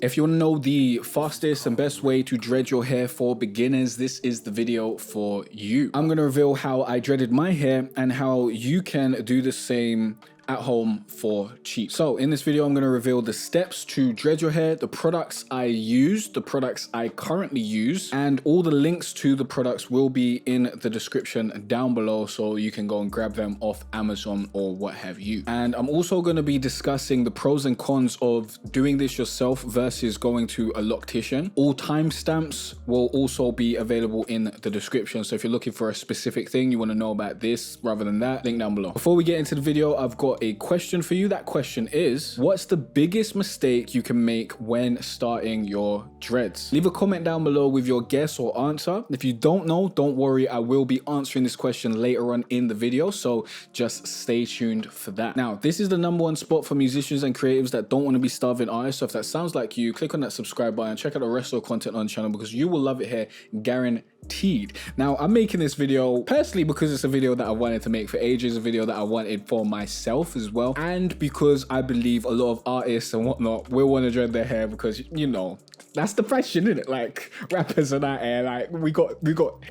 If you want to know the fastest and best way to dread your hair for beginners, this is the video for you. I'm going to reveal how I dreaded my hair and how you can do the same at home for cheap. So in this video, I'm going to reveal the steps to dread your hair, the products I use, the products I currently use, and all the links to the products will be in the description down below, so you can go and grab them off Amazon or what have you. And I'm also going to be discussing the pros and cons of doing this yourself versus going to a loctician. All timestamps will also be available in the description. So if you're looking for a specific thing, you want to know about this rather than that, link down below. Before we get into the video, I've got a question for you. That question is, what's the biggest mistake you can make when starting your dreads? Leave a comment down below with your guess or answer. If you don't know, don't worry, I will be answering this question later on in the video, so just stay tuned for that. Now, this is the #1 spot for musicians and creatives that don't want to be starving artists. So if that sounds like you, click on that subscribe button, check out the rest of the content on the channel because you will love it here, guaranteed. Now, I'm making this video personally because it's a video that I wanted to make for ages, a video that I wanted for myself as well, and because I believe a lot of artists and whatnot will want to dread their hair because, you know, that's the fashion, isn't it? Like, rappers and that hair, like, we got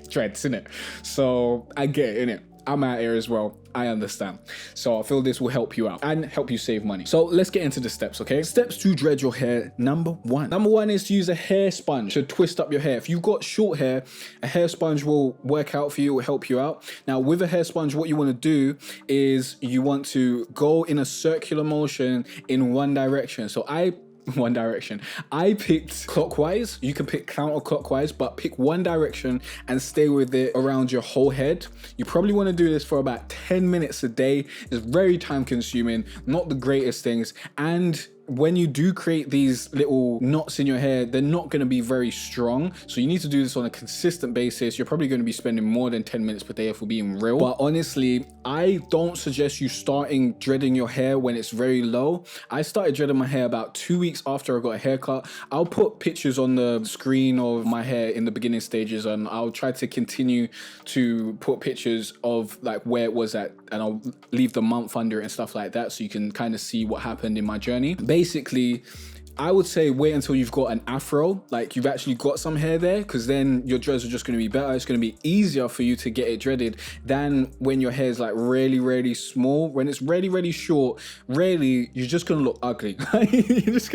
dreads, innit? So I get it, innit? I'm out here as well. I understand. So I feel this will help you out and help you save money. So let's get into the steps, okay? Steps to dread your hair. #1 is to use a hair sponge to twist up your hair. If you've got short hair, a hair sponge will work out for you, will help you out. Now with a hair sponge, what you want to do is you want to go in a circular motion in one direction. So I picked clockwise. You can pick counterclockwise, but pick one direction and stay with it around your whole head. You probably want to do this for about 10 minutes a day. It's very time consuming, not the greatest things. And when you do create these little knots in your hair, they're not going to be very strong. So you need to do this on a consistent basis. You're probably going to be spending more than 10 minutes per day if we're being real. But honestly, I don't suggest you starting dreading your hair when it's very low. I started dreading my hair about 2 weeks after I got a haircut. I'll put pictures on the screen of my hair in the beginning stages, and I'll try to continue to put pictures of like where it was at, and I'll leave the month under it and stuff like that so you can kind of see what happened in my journey. Basically, I would say wait until you've got an afro, like you've actually got some hair there, because then your dreads are just going to be better. It's going to be easier for you to get it dreaded than when your hair is like really small. When it's really short, really you're just going to look ugly. you're just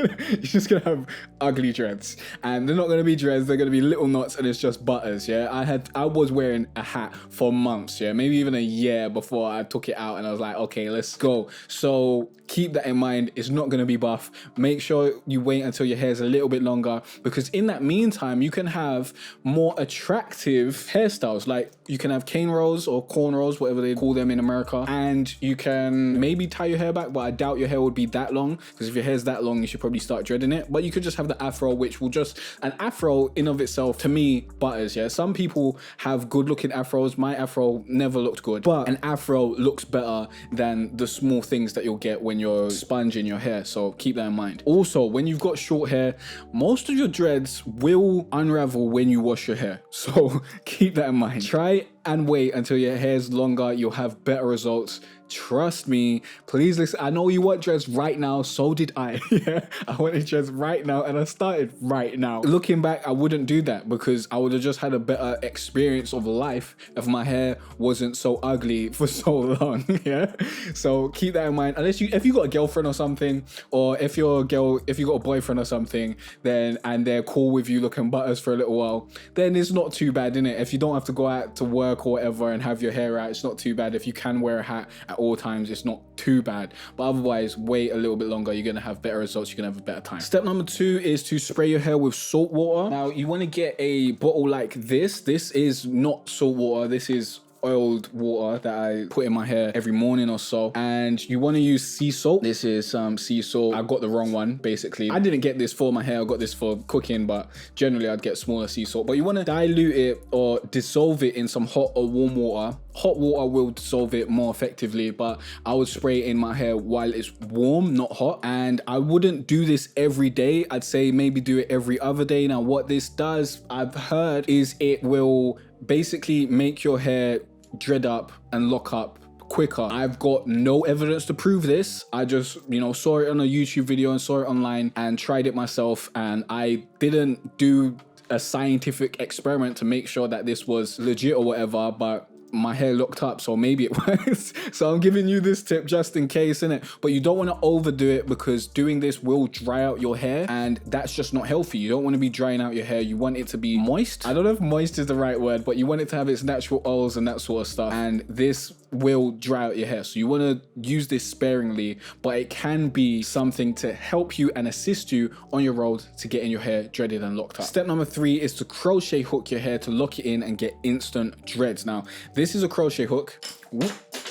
gonna have ugly dreads, and they're not going to be dreads, they're going to be little knots, and it's just butters. Yeah, I was wearing a hat for months, yeah, maybe even a year before I took it out, and I was like, okay, let's go. So keep that in mind. It's not going to be buff. Make sure you wait until your hair is a little bit longer, because in that meantime you can have more attractive hairstyles. Like you can have cane rolls or cornrows, whatever they call them in America, and you can maybe tie your hair back, but I doubt your hair would be that long, because if your hair's that long you should probably start dreading it. But you could just have the afro, which will just, an afro in of itself to me butters. Yeah, some people have good looking afros. My afro never looked good, but an afro looks better than the small things that you'll get when you're sponging your hair. So keep that in mind. Also, when you've got short hair, most of your dreads will unravel when you wash your hair. So keep that in mind. Try and wait until your hair's longer. You'll have better results. Trust me. Please listen. I know you want dreads right now. So did I. Yeah, I wanted dreads right now, and I started right now. Looking back, I wouldn't do that because I would have just had a better experience of life if my hair wasn't so ugly for so long. Yeah. So keep that in mind. Unless if you got a girlfriend or something, or if you got a boyfriend or something, then and they're cool with you looking butters for a little while, then it's not too bad, innit? If you don't have to go out to work or whatever and have your hair out, it's not too bad. If you can wear a hat at all times, it's not too bad. But otherwise, wait a little bit longer. You're gonna have better results. You're gonna have a better time. Step #2 is to spray your hair with salt water. Now you want to get a bottle like this. This is not salt water. This is oiled water that I put in my hair every morning or so, and you want to use sea salt. This is some sea salt. I got the wrong one, basically. I didn't get this for my hair, I got this for cooking, but generally I'd get smaller sea salt. But you want to dilute it or dissolve it in some hot or warm water. Hot water will dissolve it more effectively, but I would spray it in my hair while it's warm, not hot. And I wouldn't do this every day. I'd say maybe do it every other day. Now what this does, I've heard, is it will basically make your hair dread up and lock up quicker. I've got no evidence to prove this. I just, you know, saw it on a YouTube video and saw it online and tried it myself, and I didn't do a scientific experiment to make sure that this was legit or whatever, but my hair locked up, so maybe it was. So I'm giving you this tip just in case, innit? But you don't want to overdo it, because doing this will dry out your hair, and that's just not healthy. You don't want to be drying out your hair. You want it to be moist. I don't know if moist is the right word, but you want it to have its natural oils and that sort of stuff, and this will dry out your hair. So you want to use this sparingly, but it can be something to help you and assist you on your road to getting your hair dreaded and locked up. Step number 3 is to crochet hook your hair to lock it in and get instant dreads. Now, this is a crochet hook.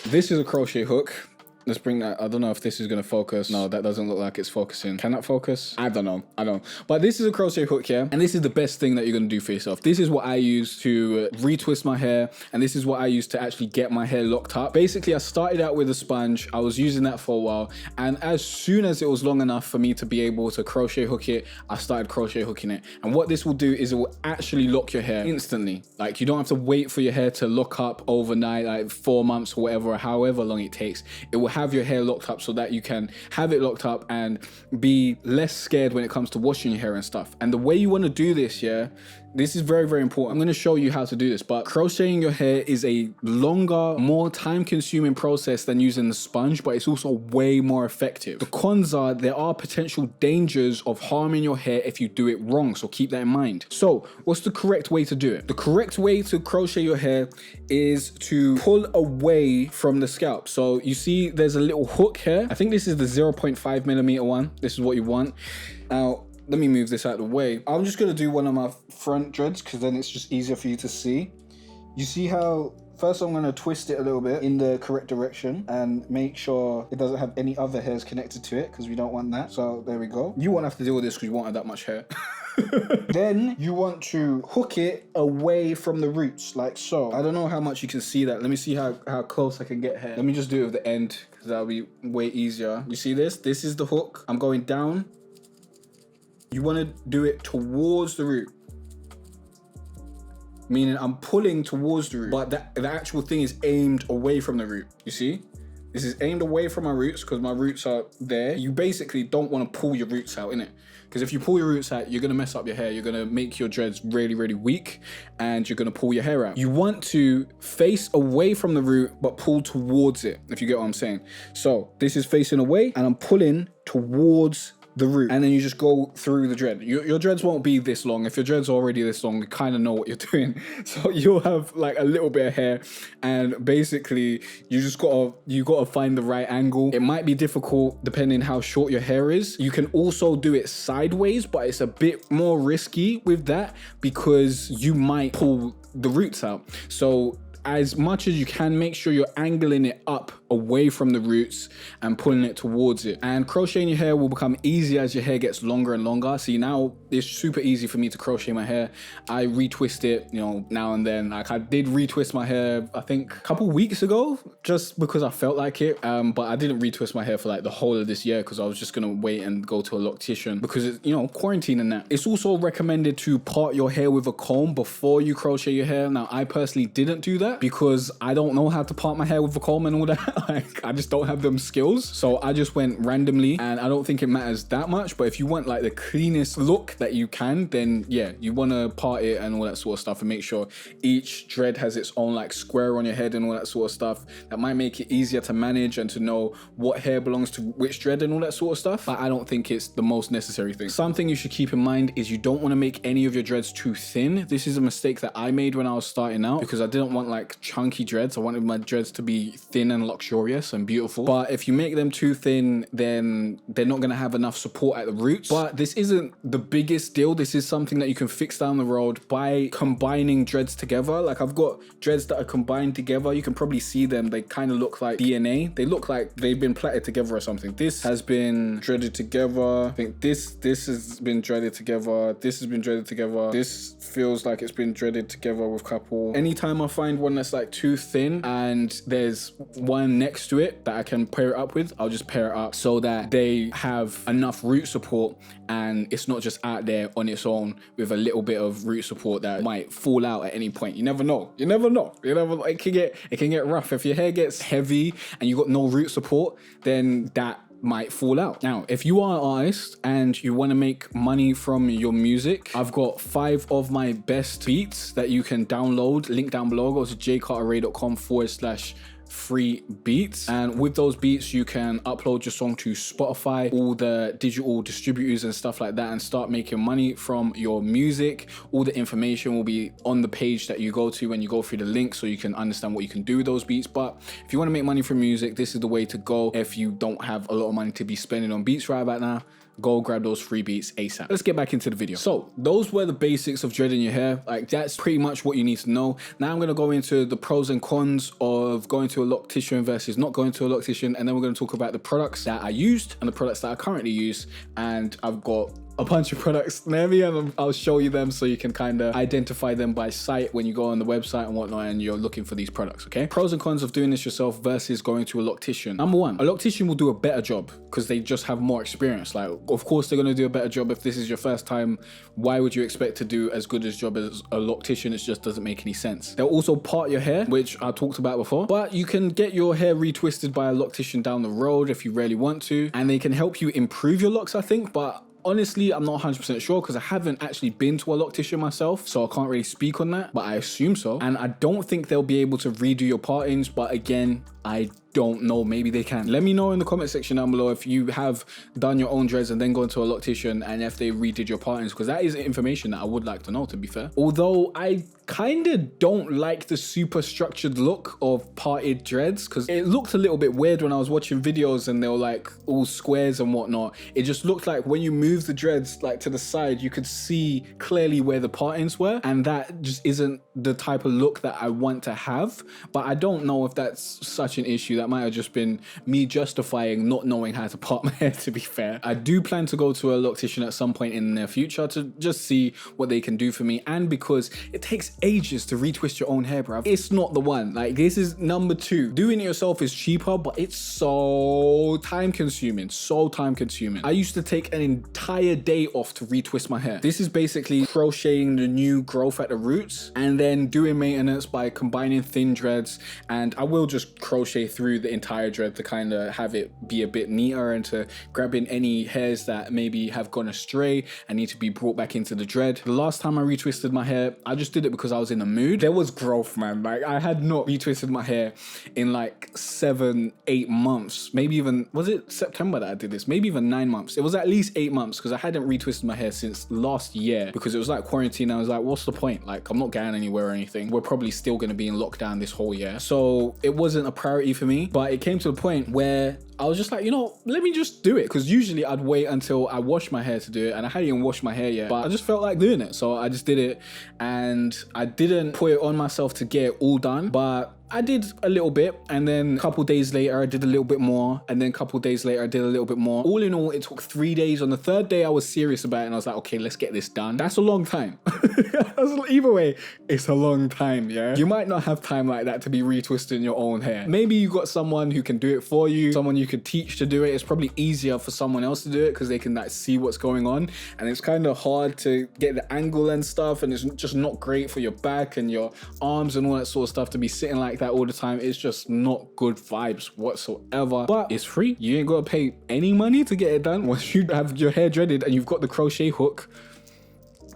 This is a crochet hook. Let's bring that. I don't know if this is going to focus. No, that doesn't look like it's focusing. Can that focus? I don't know. But this is a crochet hook here. And this is the best thing that you're going to do for yourself. This is what I use to retwist my hair. And this is what I use to actually get my hair locked up. Basically, I started out with a sponge. I was using that for a while. And as soon as it was long enough for me to be able to crochet hook it, I started crochet hooking it. And what this will do is it will actually lock your hair instantly. Like, you don't have to wait for your hair to lock up overnight, like 4 months or whatever, or however long it takes. It will have your hair locked up so that you can have it locked up and be less scared when it comes to washing your hair and stuff. And the way you want to do this, this is very, very important. I'm going to show you how to do this, but crocheting your hair is a longer, more time-consuming process than using the sponge, but it's also way more effective. The cons are there are potential dangers of harming your hair if you do it wrong, so keep that in mind. So what's the correct way to do it? The correct way to crochet your hair is to pull away from the scalp. So you see there's a little hook here. I think this is the 0.5 millimeter one. This is what you want. Now, let me move this out of the way. I'm just gonna do one of my front dreads because then it's just easier for you to see. You see how first I'm gonna twist it a little bit in the correct direction and make sure it doesn't have any other hairs connected to it, because we don't want that. So there we go. You won't have to deal with this because you won't have that much hair. Then you want to hook it away from the roots, like so. I don't know how much you can see that. Let me see how close I can get here. Let me just do it with the end, because that'll be way easier. You see this? This is the hook. I'm going down. You want to do it towards the root, meaning I'm pulling towards the root, but the actual thing is aimed away from the root. You see? This is aimed away from my roots because my roots are there. You basically don't want to pull your roots out, innit? Because if you pull your roots out, you're going to mess up your hair. You're going to make your dreads really, really weak, and you're going to pull your hair out. You want to face away from the root, but pull towards it, if you get what I'm saying. So this is facing away, and I'm pulling towards the root, and then you just go through the dread. Your dreads won't be this long. If your dreads are already this long, you kind of know what you're doing. So you'll have like a little bit of hair, and basically you gotta find the right angle. It might be difficult depending how short your hair is. You can also do it sideways, but it's a bit more risky with that because you might pull the roots out. So as much as you can, make sure you're angling it up away from the roots and pulling it towards it. And crocheting your hair will become easier as your hair gets longer and longer. See, now it's super easy for me to crochet my hair. I retwist it, you know, now and then. Like I did retwist my hair, I think a couple weeks ago, just because I felt like it. But I didn't retwist my hair for like the whole of this year because I was just gonna wait and go to a loctician because it's, you know, quarantine and that. It's also recommended to part your hair with a comb before you crochet your hair. Now, I personally didn't do that because I don't know how to part my hair with a comb and all that. Like, I just don't have them skills. So I just went randomly, and I don't think it matters that much. But if you want like the cleanest look that you can, then yeah, you want to part it and all that sort of stuff, and make sure each dread has its own like square on your head and all that sort of stuff. That might make it easier to manage and to know what hair belongs to which dread and all that sort of stuff. But I don't think it's the most necessary thing. Something you should keep in mind is you don't want to make any of your dreads too thin. This is a mistake that I made when I was starting out because I didn't want like chunky dreads. I wanted my dreads to be thin and luxurious and beautiful. But if you make them too thin, then they're not going to have enough support at the roots. But this isn't the biggest deal. This is something that you can fix down the road by combining dreads together. Like I've got dreads that are combined together. You can probably see them. They kind of look like DNA. They look like they've been plaited together or something. This has been dreaded together. I think this has been dreaded together. This has been dreaded together. This feels like it's been dreaded together with a couple. Anytime I find one one that's like too thin and there's one next to it that I can pair it up with, I'll just pair it up so that they have enough root support and it's not just out there on its own with a little bit of root support that might fall out at any point. You never know. You never know. It can get rough. If your hair gets heavy and you got no root support, then that might fall out. Now, if you are an artist and you want to make money from your music, I've got 5 of my best beats that you can download. Link down below. Go to jcarterray.com/free beats, and with those beats you can upload your song to Spotify, all the digital distributors and stuff like that, and start making money from your music. All the information will be on the page that you go to when you go through the link, so you can understand what you can do with those beats. But if you want to make money from music, this is the way to go. If you don't have a lot of money to be spending on beats right about now, go grab those free beats ASAP. Let's get back into the video. So those were the basics of dreading your hair. Like, that's pretty much what you need to know. Now I'm going to go into the pros and cons of going to a loctician versus not going to a loctician, and then we're going to talk about the products that I used and the products that I currently use. And I've got a bunch of products near me and I'll show you them so you can kind of identify them by sight when you go on the website and whatnot and you're looking for these products. Okay, pros and cons of doing this yourself versus going to a loctician. Number one, a loctician will do a better job because they just have more experience. Like, of course they're going to do a better job. If this is your first time, why would you expect to do as good a job as a loctician? It just doesn't make any sense. They'll also part your hair, which I talked about before, but you can get your hair retwisted by a loctician down the road if you really want to, and they can help you improve your locks, I think. But honestly, I'm not 100% sure because I haven't actually been to a loctician myself, so I can't really speak on that, but I assume so. And I don't think they'll be able to redo your partings, but again, I don't know, maybe they can. Let me know in the comment section down below if you have done your own dreads and then gone to a loctician and if they redid your partings, because that is information that I would like to know, to be fair. Although I kind of don't like the super structured look of parted dreads because it looked a little bit weird when I was watching videos and they were like all squares and whatnot. It just looked like when you move the dreads like to the side, you could see clearly where the partings were, and that just isn't the type of look that I want to have. But I don't know if that's such an issue. That might have just been me justifying not knowing how to part my hair, to be fair. I do plan to go to a loctician at some point in the near future to just see what they can do for me, and because it takes ages to retwist your own hair, bruv. It's not the one. Like, this is number 2. Doing it yourself is cheaper, but it's so time consuming. I used to take an entire day off to retwist my hair. This is basically crocheting the new growth at the roots and then doing maintenance by combining thin dreads, and I will just crochet through the entire dread to kind of have it be a bit neater and to grab in any hairs that maybe have gone astray and need to be brought back into the dread. The last time I retwisted my hair, I just did it because I was in the mood. There was growth, man. Like, I had not retwisted my hair in like 7-8 months, maybe even, was it September that I did this? Maybe even 9 months. It was at least 8 months because I hadn't retwisted my hair since last year because it was like quarantine. I was like, what's the point? Like, I'm not going anywhere or anything. We're probably still going to be in lockdown this whole year. So it wasn't a priority for me, but it came to the point where I was just like, you know, let me just do it, because usually I'd wait until I wash my hair to do it, and I hadn't even washed my hair yet, but I just felt like doing it, so I just did it. And I didn't put it on myself to get it all done, but I did a little bit, and then a couple days later I did a little bit more, and then a couple days later I did a little bit more. All in all, it took 3 days. On the 3rd day I was serious about it, and I was like, okay, let's get this done. That's a long time. Either way, it's a long time. Yeah, you might not have time like that to be retwisting your own hair. Maybe you got someone who can do it for you, someone you could teach to do it. It's probably easier for someone else to do it because they can like see what's going on, and it's kind of hard to get the angle and stuff, and it's just not great for your back and your arms and all that sort of stuff to be sitting like that all the time. It's just not good vibes whatsoever, but it's free. You ain't gotta pay any money to get it done. Once you have your hair dreaded and you've got the crochet hook,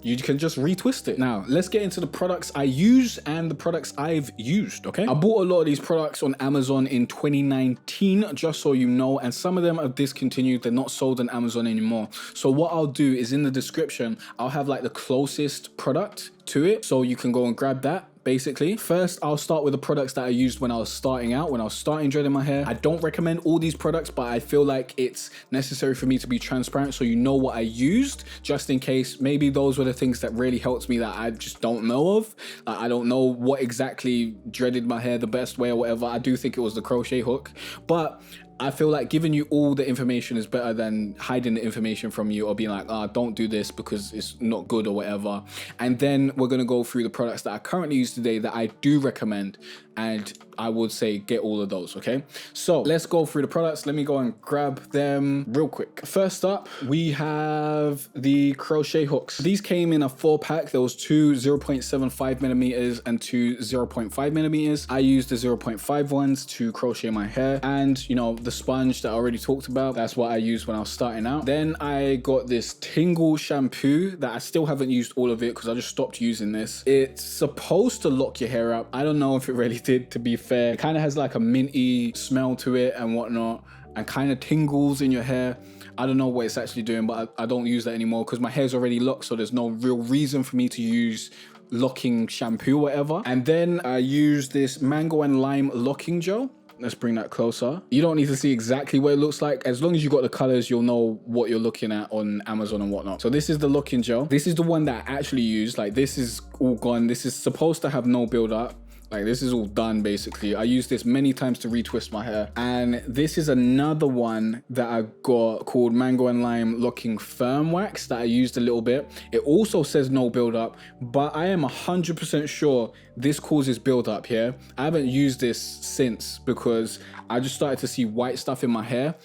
you can just retwist it. Now, let's get into the products I use and the products I've used, okay? I bought a lot of these products on Amazon in 2019, just so you know, and some of them are discontinued. They're not sold on Amazon anymore. So what I'll do is in the description, I'll have like the closest product to it, so you can go and grab that. Basically, first I'll start with the products that I used when I was starting out, when I was starting dreading my hair. I don't recommend all these products, but I feel like it's necessary for me to be transparent so you know what I used, just in case maybe those were the things that really helped me that I just don't know of. Like, I don't know what exactly dreaded my hair the best way or whatever. I do think it was the crochet hook, but I feel like giving you all the information is better than hiding the information from you or being like, don't do this because it's not good or whatever. And then we're going to go through the products that I currently use today that I do recommend, and I would say get all of those, okay? So let's go through the products. Let me go and grab them real quick. First up, we have the crochet hooks. These came in a 4-pack. There was 2 0.75 millimeters and 2 0.5 millimeters. I used the 0.5 ones to crochet my hair, and you know, the sponge that I already talked about, that's what I used when I was starting out. Then I got this Tingle shampoo that I still haven't used all of it because I just stopped using this. It's supposed to lock your hair up. I don't know if it really did, to be fair. It kind of has like a minty smell to it and whatnot, and kind of tingles in your hair. I don't know what it's actually doing, but I don't use that anymore because my hair's already locked, so there's no real reason for me to use locking shampoo or whatever. And then I use this mango and lime locking gel. Let's bring that closer. You don't need to see exactly what it looks like. As long as you got the colors, you'll know what you're looking at on Amazon and whatnot. So this is the locking gel. This is the one that I actually use. Like, this is all gone. This is supposed to have no build up. Like, this is all done basically. I use this many times to retwist my hair. And this is another one that I got called Mango and Lime Locking Firm Wax that I used a little bit. It also says no buildup, but I am 100% sure this causes buildup here. I haven't used this since because I just started to see white stuff in my hair,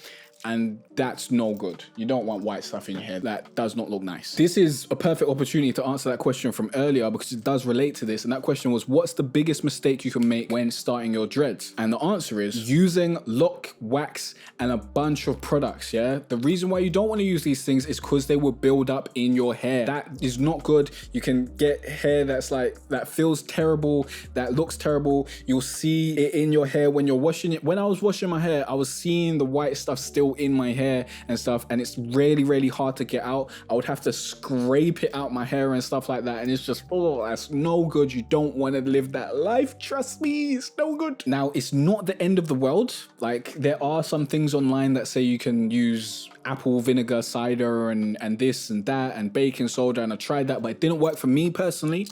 and that's no good. You don't want white stuff in your hair. That does not look nice. This is a perfect opportunity to answer that question from earlier because it does relate to this. And that question was, what's the biggest mistake you can make when starting your dreads? And the answer is using lock, wax, and a bunch of products, yeah? The reason why you don't want to use these things is because they will build up in your hair. That is not good. You can get hair that's like, that feels terrible, that looks terrible. You'll see it in your hair when you're washing it. When I was washing my hair, I was seeing the white stuff still in my hair and stuff, and it's really hard to get out. I would have to scrape it out my hair and stuff like that, and it's just, oh, that's no good. You don't want to live that life, trust me, it's no good. Now, it's not the end of the world. Like, there are some things online that say you can use apple vinegar cider and this and that and baking soda, and I tried that, but it didn't work for me personally.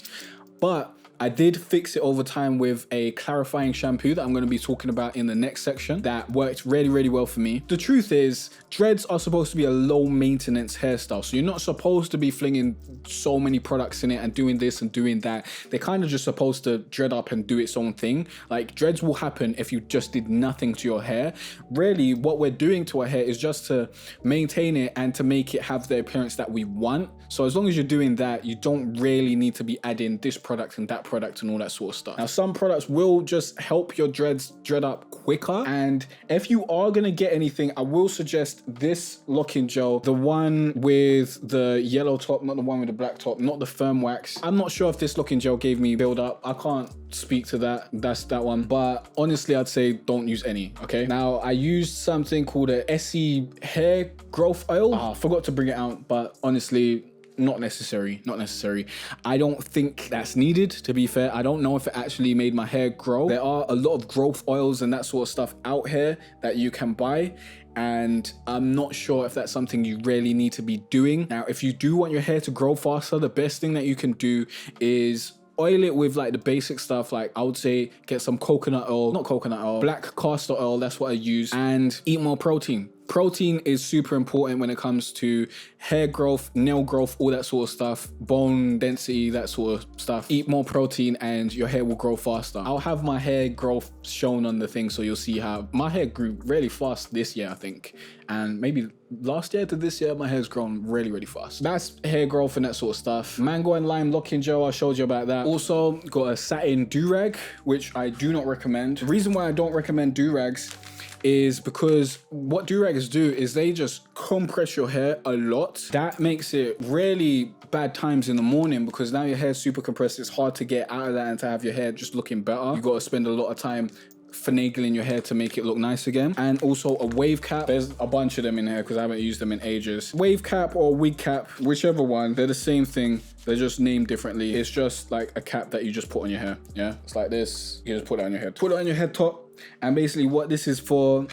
But I did fix it over time with a clarifying shampoo that I'm going to be talking about in the next section that worked really well for me. The truth is, dreads are supposed to be a low maintenance hairstyle, so you're not supposed to be flinging so many products in it and doing this and doing that. They're kind of just supposed to dread up and do its own thing. Like, dreads will happen if you just did nothing to your hair. Really, what we're doing to our hair is just to maintain it and to make it have the appearance that we want. So as long as you're doing that, you don't really need to be adding this product and that product and all that sort of stuff. Now, some products will just help your dreads dread up quicker, and if you are gonna get anything, I will suggest this locking gel, the one with the yellow top, not the one with the black top, not the firm wax. I'm not sure if this locking gel gave me build up. I can't speak to that. That's that one, but honestly, I'd say don't use any. Okay, now I used something called a Essie hair growth oil. I forgot to bring it out, but honestly, not necessary. I don't think that's needed, to be fair. I don't know if it actually made my hair grow. There are a lot of growth oils and that sort of stuff out here that you can buy, and I'm not sure if that's something you really need to be doing. Now, if you do want your hair to grow faster, the best thing that you can do is oil it with like the basic stuff. Like, I would say get some coconut oil, not coconut oil, black castor oil, that's what I use, and eat more protein. Protein is super important when it comes to hair growth, nail growth, all that sort of stuff, bone density, that sort of stuff. Eat more protein and your hair will grow faster. I'll have my hair growth shown on the thing, so you'll see how my hair grew really fast this year, I think. And maybe last year to this year, my hair's grown really fast. That's hair growth and that sort of stuff. Mango and lime locking gel, I showed you about that. Also got a satin durag, which I do not recommend. The reason why I don't recommend durags is because what durags do is they just compress your hair a lot. That makes it really bad times in the morning because now your hair's super compressed. It's hard to get out of that and to have your hair just looking better. You got to spend a lot of time finagling your hair to make it look nice again. And also a wave cap. There's a bunch of them in here because I haven't used them in ages. Wave cap or wig cap, whichever one, they're the same thing. They're just named differently. It's just like a cap that you just put on your hair. Yeah, it's like this. You just put it on your head. Put it on your head top. And basically what this is for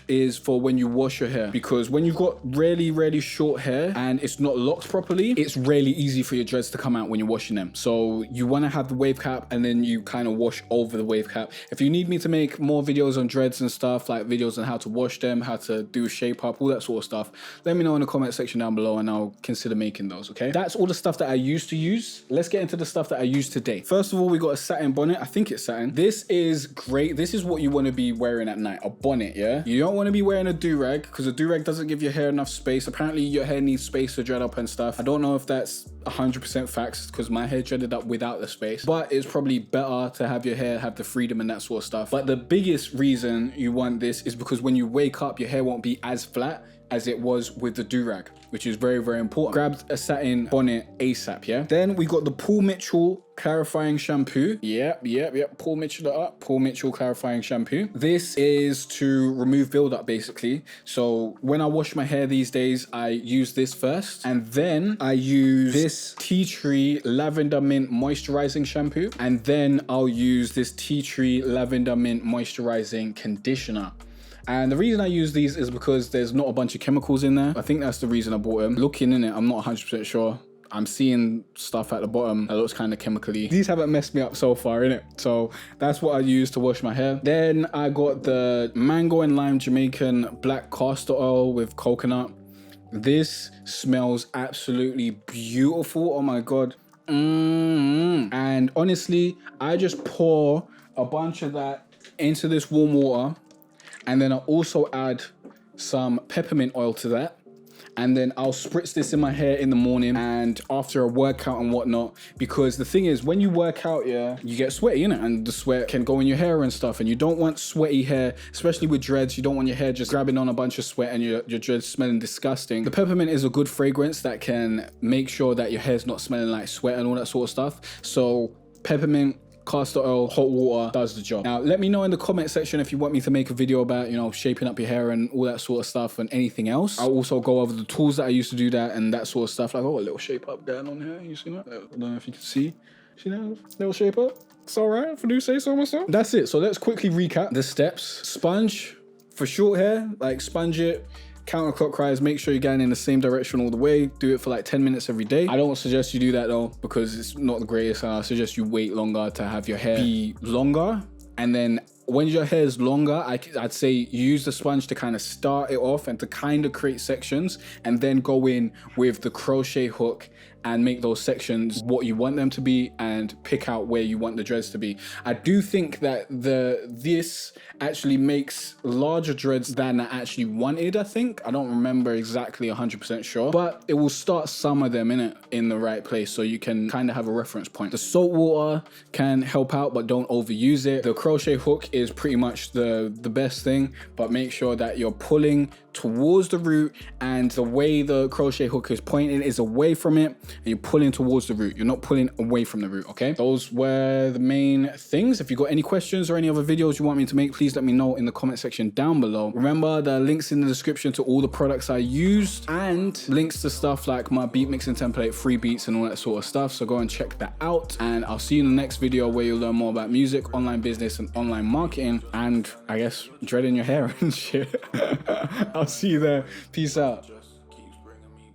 when you wash your hair, because when you've got really short hair and it's not locked properly, it's really easy for your dreads to come out when you're washing them. So you want to have the wave cap and then you kind of wash over the wave cap. If you need me to make more videos on dreads and stuff, like videos on how to wash them, how to do shape up, all that sort of stuff, let me know in the comment section down below and I'll consider making those. Okay, that's all the stuff that I used to use. Let's get into the stuff that I use today. First of all, we got a satin bonnet. I think it's satin. This is great. This is what you want to be wearing at night, a bonnet. Yeah, you don't want to be wearing a durag because a durag doesn't give your hair enough space. Apparently your hair needs space to dread up and stuff. I don't know if that's 100% facts because my hair dreaded up without the space, but it's probably better to have your hair have the freedom and that sort of stuff. But the biggest reason you want this is because when you wake up, your hair won't be as flat as it was with the durag, which is very important. Grabbed a satin bonnet ASAP, yeah? Then we got the Paul Mitchell clarifying shampoo. Yep. Paul Mitchell clarifying shampoo. This is to remove buildup, basically. So when I wash my hair these days, I use this first, and then I use this tea tree lavender mint moisturizing shampoo, and then I'll use this tea tree lavender mint moisturizing conditioner. And the reason I use these is because there's not a bunch of chemicals in there. I think that's the reason I bought them. Looking in it, I'm not 100% sure. I'm seeing stuff at the bottom that looks kind of chemically. These haven't messed me up so far, innit? So that's what I use to wash my hair. Then I got the mango and lime Jamaican black castor oil with coconut. This smells absolutely beautiful. Oh my God. And honestly, I just pour a bunch of that into this warm water. And then I'll also add some peppermint oil to that. And then I'll spritz this in my hair in the morning and after a workout and whatnot. Because the thing is, when you work out, yeah, you get sweaty, innit? And the sweat can go in your hair and stuff. And you don't want sweaty hair, especially with dreads. You don't want your hair just grabbing on a bunch of sweat and your dreads smelling disgusting. The peppermint is a good fragrance that can make sure that your hair's not smelling like sweat and all that sort of stuff. So peppermint, castor oil, hot water does the job. Now, let me know in the comment section if you want me to make a video about, you know, shaping up your hair and all that sort of stuff and anything else. I'll also go over the tools that I used to do that and that sort of stuff. Like, oh, a little shape up going on here. You see that? I don't know if you can see. See that little shape up? It's all right if I do say so myself. That's it. So let's quickly recap the steps. Sponge for short hair, like sponge it. Counterclockwise, make sure you're going in the same direction all the way. Do it for like 10 minutes every day. I don't suggest you do that though, because it's not the greatest. I suggest you wait longer to have your hair be longer. And then when your hair is longer, I'd say use the sponge to kind of start it off and to kind of create sections, and then go in with the crochet hook and make those sections what you want them to be and pick out where you want the dreads to be. I do think that this actually makes larger dreads than I actually wanted, I think. I don't remember exactly 100% sure, but it will start some of them in the right place so you can kind of have a reference point. The salt water can help out, but don't overuse it. The crochet hook is pretty much the best thing, but make sure that you're pulling towards the root, and the way the crochet hook is pointing is away from it, and you're pulling towards the root. You're not pulling away from the root, okay? Those were the main things. If you got any questions or any other videos you want me to make, please let me know in the comment section down below. Remember, the links in the description to all the products I used and links to stuff like my beat mixing template, free beats and all that sort of stuff. So go and check that out, and I'll see you in the next video where you'll learn more about music, online business and online marketing, and I guess dreading your hair and shit. I'll see you there. Peace out.